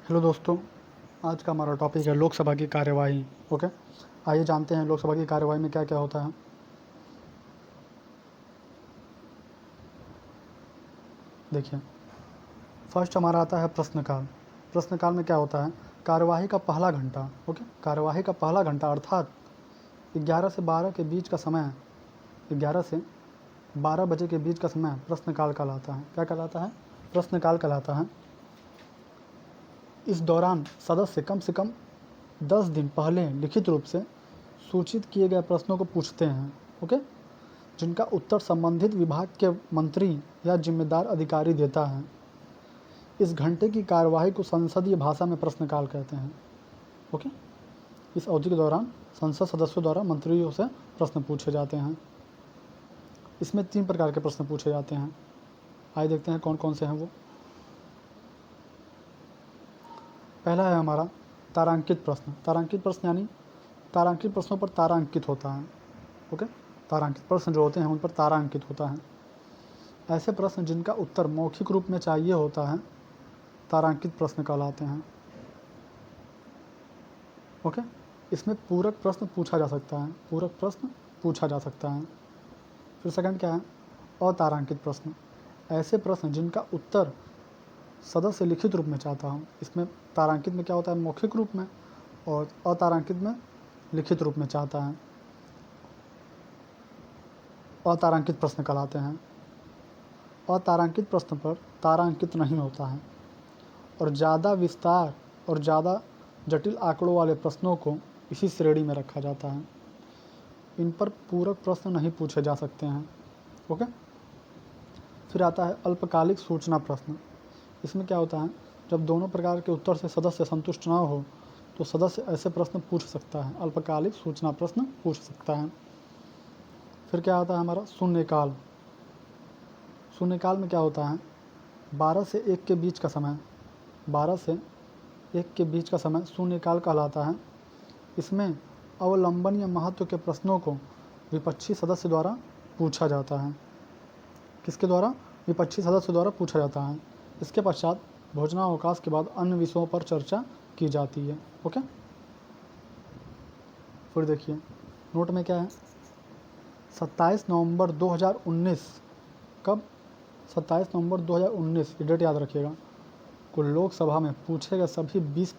Hello दोस्तों, आज का हमारा टॉपिक है लोकसभा की कार्यवाही। ओके, आइए जानते हैं लोकसभा की कार्यवाही में क्या क्या होता है। देखिए, फर्स्ट हमारा आता है प्रश्नकाल। प्रश्नकाल में क्या होता है, कार्यवाही का पहला घंटा। ओके, कार्यवाही का पहला घंटा अर्थात 11 से 12 के बीच का समय, 11 से 12 बजे के बीच का समय प्रश्नकाल कहलाता है। क्या कहलाता है? प्रश्नकाल कहलाता है। इस दौरान सदस्य कम से कम 10 दिन पहले लिखित रूप से सूचित किए गए प्रश्नों को पूछते हैं। ओके, जिनका उत्तर संबंधित विभाग के मंत्री या जिम्मेदार अधिकारी देता है। इस घंटे की कार्यवाही को संसदीय भाषा में प्रश्नकाल कहते हैं। ओके, इस अवधि के दौरान संसद सदस्यों द्वारा मंत्रियों से प्रश्न पूछे जाते हैं। इसमें 3 प्रकार के प्रश्न पूछे जाते हैं। आइए देखते हैं कौन कौन से हैं वो। पहला है हमारा तारांकित प्रश्न। तारांकित प्रश्न यानी तारांकित प्रश्नों पर तारा अंकित होता है। ओके, तारांकित प्रश्न जो होते हैं उन पर तारा अंकित होता है। ऐसे प्रश्न जिनका उत्तर मौखिक रूप में चाहिए होता है तारांकित प्रश्न कहलाते हैं। ओके, इसमें पूरक प्रश्न पूछा जा सकता है। पूरक प्रश्न पूछा जा सकता है। फिर सेकंड क्या है, अतारांकित प्रश्न। ऐसे प्रश्न जिनका उत्तर सदस्य लिखित रूप में चाहता हो। इसमें तारांकित में क्या होता है, मौखिक रूप में, और अतारांकित में लिखित रूप में चाहता है। अतारांकित प्रश्न कहलाते हैं। अतारांकित प्रश्न पर तारा अंकित नहीं होता है और ज़्यादा विस्तार और ज़्यादा जटिल आंकड़ों वाले प्रश्नों को इसी श्रेणी में रखा जाता है। इन पर पूरक प्रश्न नहीं पूछे जा सकते हैं। ओके, फिर आता है अल्पकालिक सूचना प्रश्न। इसमें क्या होता है, जब दोनों प्रकार के उत्तर से सदस्य संतुष्ट ना हो तो सदस्य ऐसे प्रश्न पूछ सकता है, अल्पकालिक सूचना प्रश्न पूछ सकता है। फिर क्या आता है हमारा शून्यकाल। शून्यकाल में क्या होता है, 12 से 1 के बीच का समय, 12 से 1 के बीच का समय शून्यकाल कहलाता है। इसमें अवलंबन या महत्व के प्रश्नों को विपक्षी सदस्य द्वारा पूछा जाता है। किसके द्वारा? विपक्षी सदस्य द्वारा पूछा जाता है। इसके पश्चात भोजनावकाश के बाद अन्य विषयों पर चर्चा की जाती है। ओके, फिर देखिए नोट में क्या है, 27 नवंबर 2019, कब? 27 नवंबर 2019, ये डेट याद रखिएगा, को लोकसभा में पूछे गए सभी 20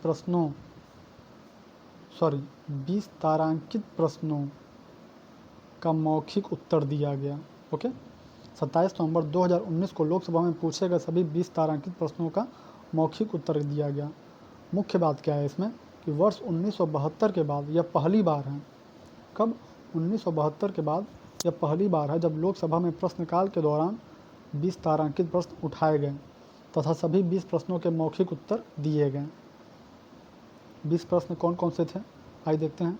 तारांकित प्रश्नों का मौखिक उत्तर दिया गया। ओके, 27 नवंबर 2019 को लोकसभा में पूछे गए सभी 20 तारांकित प्रश्नों का मौखिक उत्तर दिया गया। मुख्य बात क्या है इसमें कि वर्ष 1972 के बाद यह पहली बार है। कब? 1972 के बाद यह पहली बार है जब लोकसभा में प्रश्नकाल के दौरान 20 तारांकित प्रश्न उठाए गए तथा सभी 20 प्रश्नों के मौखिक उत्तर दिए गए। 20 प्रश्न कौन कौन से थे, आइए देखते हैं।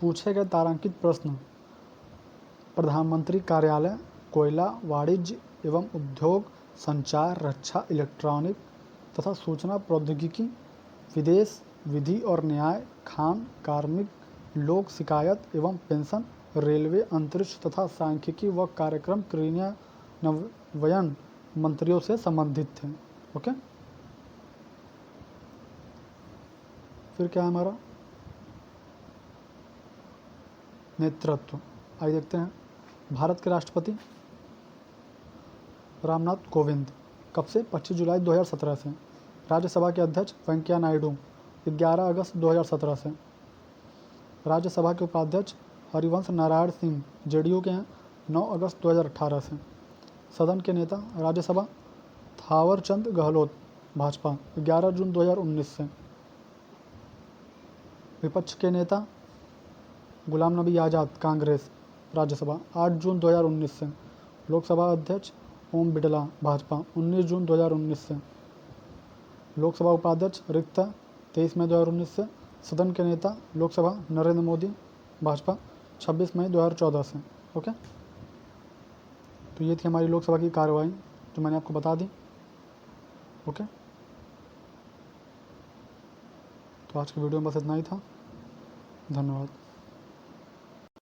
पूछे गए तारांकित प्रश्न प्रधानमंत्री कार्यालय, कोयला, वाणिज्य एवं उद्योग, संचार, रक्षा, इलेक्ट्रॉनिक तथा सूचना प्रौद्योगिकी, विदेश, विधि और न्याय, खान, कार्मिक, लोक शिकायत एवं पेंशन, रेलवे, अंतरिक्ष तथा सांख्यिकी व कार्यक्रम क्रियान्वयन मंत्रियों से संबंधित थे। ओके, फिर क्या है हमारा नेतृत्व। आइए देखते हैं। भारत के राष्ट्रपति रामनाथ कोविंद, कब से? 25 जुलाई 2017 से। राज्यसभा के अध्यक्ष वेंकैया नायडू, 11 अगस्त 2017 से। राज्यसभा के उपाध्यक्ष हरिवंश नारायण सिंह, जेडीयू के हैं, 9 अगस्त 2018 से। सदन के नेता राज्यसभा थावरचंद गहलोत, भाजपा, 11 जून 2019 से। विपक्ष के नेता गुलाम नबी आज़ाद, कांग्रेस, राज्यसभा, 8 जून 2019 से। लोकसभा अध्यक्ष ओम बिड़ला, भाजपा, 19 जून 2019 से। लोकसभा उपाध्यक्ष रिक्ता, 23 मई 2019 से। सदन के नेता लोकसभा नरेंद्र मोदी, भाजपा, 26 मई 2014 से। ओके, तो ये थी हमारी लोकसभा की कार्यवाही जो मैंने आपको बता दी। ओके, तो आज की वीडियो में बस इतना ही था। धन्यवाद।